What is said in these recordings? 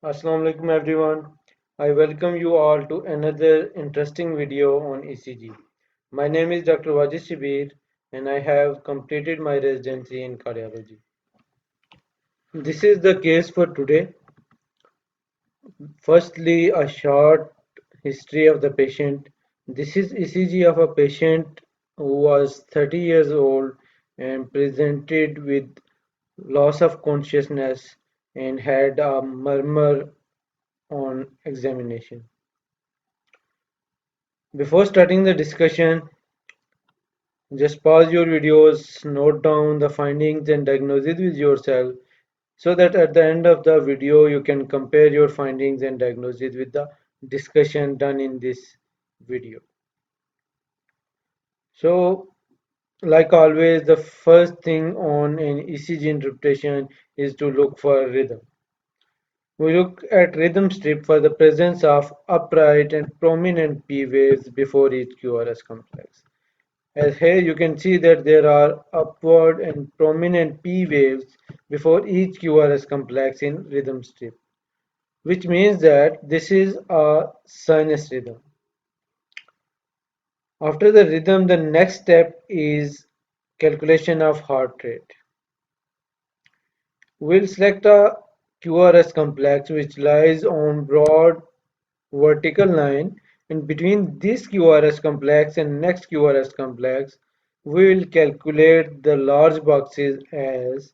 Assalamu alaikum everyone. I welcome you all to another interesting video on ECG. My name is Dr. Wajid Shibir and I have completed my residency in cardiology. This is the case for today. Firstly, a short history of the patient. This is ECG of a patient who was 30 years old and presented with loss of consciousness and had a murmur on examination. Before starting the discussion, just pause your videos, note down the findings and diagnosis with yourself so that at the end of the video you can compare your findings and diagnosis with the discussion done in this video. So, like always, the first thing on an ECG interpretation is to look for rhythm. We look at rhythm strip for the presence of upright and prominent P waves before each QRS complex. As here you can see that there are upward and prominent P waves before each QRS complex in rhythm strip, which means that this is a sinus rhythm. After the rhythm, the next step is calculation of heart rate. We'll select a QRS complex which lies on broad vertical line, and between this QRS complex and next QRS complex we will calculate the large boxes as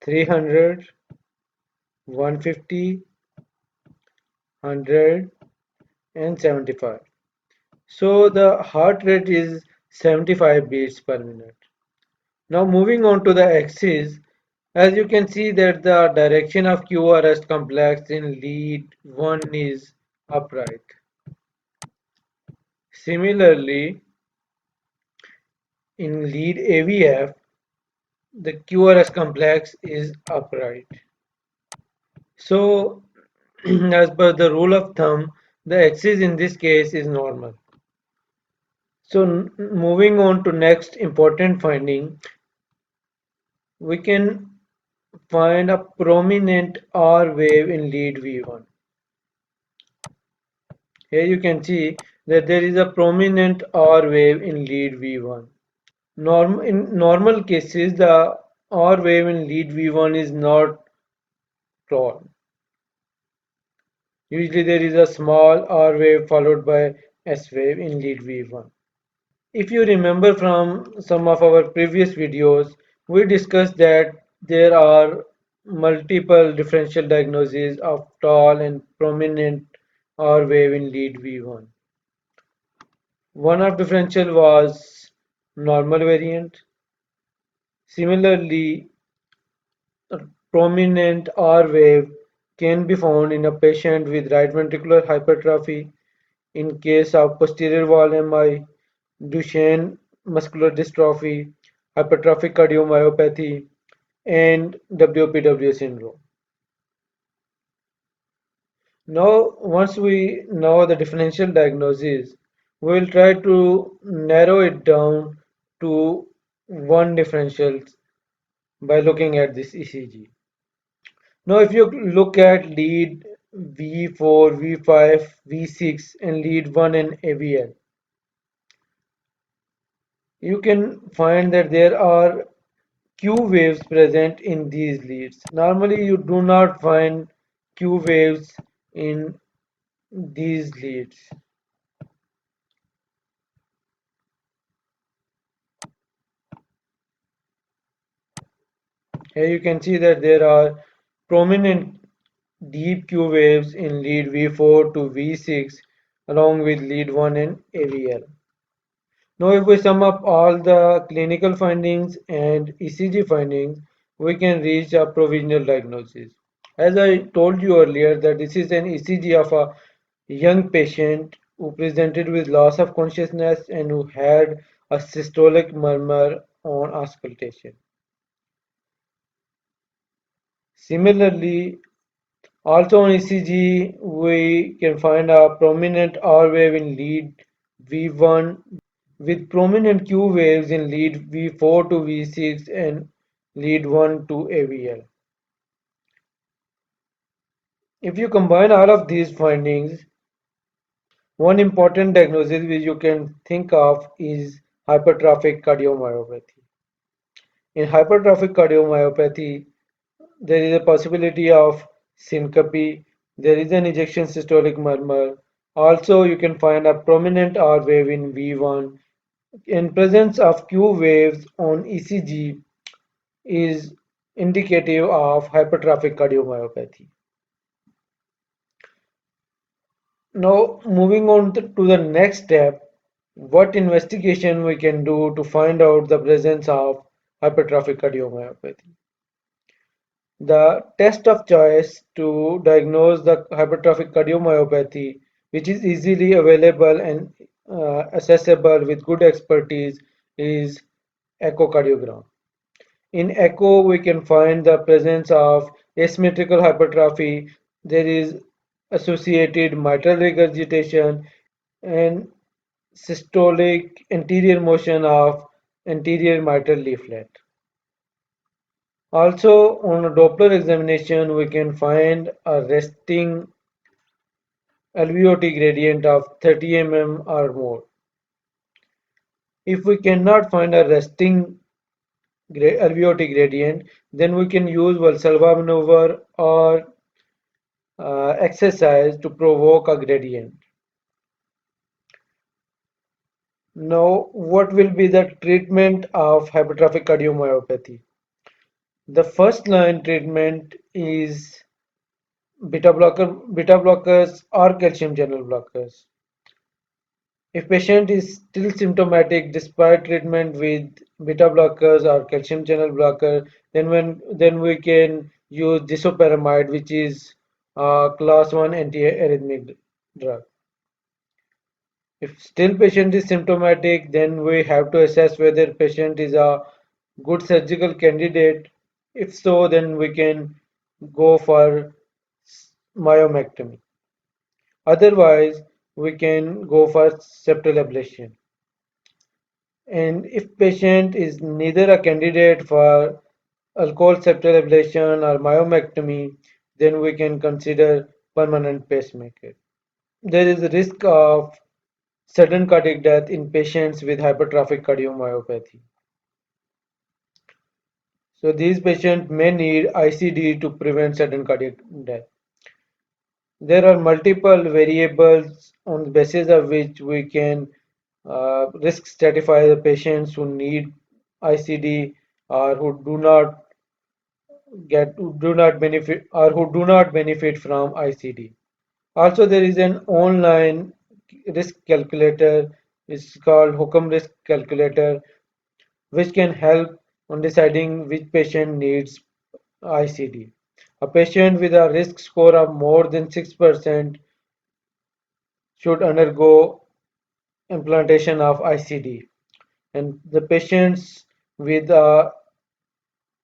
300, 150, 100 and 75. So the heart rate is 75 beats per minute. Now moving on to the axis, as you can see that the direction of QRS complex in lead 1 is upright. Similarly, in lead AVF, the QRS complex is upright. So, as per the rule of thumb, the axis in this case is normal. So, moving on to next important finding, we can find a prominent R wave in lead V1. Here you can see that there is a prominent R wave in lead V1. In normal cases, the R wave in lead V1 is not tall. Usually there is a small R wave followed by S wave in lead V1. If you remember from some of our previous videos, we discussed that there are multiple differential diagnoses of tall and prominent R wave in lead V1. One of differential was normal variant. Similarly, a prominent R wave can be found in a patient with right ventricular hypertrophy in case of posterior wall MI, Duchenne muscular dystrophy, hypertrophic cardiomyopathy, and WPW syndrome. Now, once we know the differential diagnosis, we will try to narrow it down to one differential by looking at this ECG. Now, if you look at lead V4, V5, V6, and lead 1 and AVL, you can find that there are Q waves present in these leads. Normally, you do not find Q waves in these leads. Here you can see that there are prominent deep Q waves in lead V4 to V6 along with lead 1 and AVL. Now, if we sum up all the clinical findings and ECG findings, we can reach a provisional diagnosis. As I told you earlier, that this is an ECG of a young patient who presented with loss of consciousness and who had a systolic murmur on auscultation. Similarly, also on ECG, we can find a prominent R wave in lead V1 with prominent Q waves in lead V4 to V6 and lead 1 to AVL. If you combine all of these findings, one important diagnosis which you can think of is hypertrophic cardiomyopathy. In hypertrophic cardiomyopathy, there is a possibility of syncope, there is an ejection systolic murmur. Also, you can find a prominent R wave in V1. In presence of Q waves on ECG is indicative of hypertrophic cardiomyopathy. Now, moving on to the next step, what investigation we can do to find out the presence of hypertrophic cardiomyopathy. The test of choice to diagnose the hypertrophic cardiomyopathy, which is easily available and accessible with good expertise, is echocardiogram. In echo, we can find the presence of asymmetrical hypertrophy. There is associated mitral regurgitation and systolic anterior motion of anterior mitral leaflet. Also, on a Doppler examination, we can find a resting alveoli gradient of 30 mm or more. If we cannot find a resting alveoli gradient, then we can use Valsalva maneuver or exercise to provoke a gradient. Now, what will be the treatment of hypertrophic cardiomyopathy? The first line treatment is beta blockers or calcium channel blockers. If patient is still symptomatic despite treatment with beta blockers or calcium channel blocker, then we can use disopyramide, which is a class 1 antiarrhythmic drug. If still patient is symptomatic, then we have to assess whether patient is a good surgical candidate. If so, then we can go for myomectomy. Otherwise, we can go for septal ablation. And if patient is neither a candidate for alcohol septal ablation or myomectomy, then we can consider permanent pacemaker. There is a risk of sudden cardiac death in patients with hypertrophic cardiomyopathy. So these patients may need ICD to prevent sudden cardiac death. There are multiple variables on the basis of which we can risk stratify the patients who need ICD or who do not benefit or who do not benefit from ICD. Also, there is an online risk calculator. It's called Hocum Risk Calculator, which can help on deciding which patient needs ICD. A patient with a risk score of more than 6% should undergo implantation of ICD, and the patients with a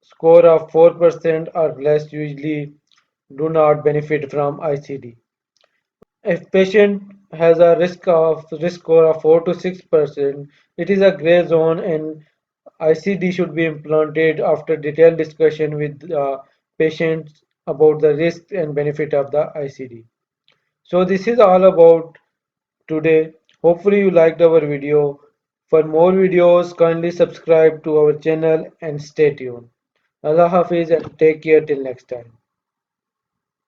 score of 4% or less usually do not benefit from ICD. If patient has a risk score of 4 to 6%, it is a gray zone and ICD should be implanted after detailed discussion with patients about the risk and benefit of the ICD. So this is all about today. Hopefully you liked our video. For more videos, kindly subscribe to our channel and stay tuned. Allah Hafiz and take care till next time.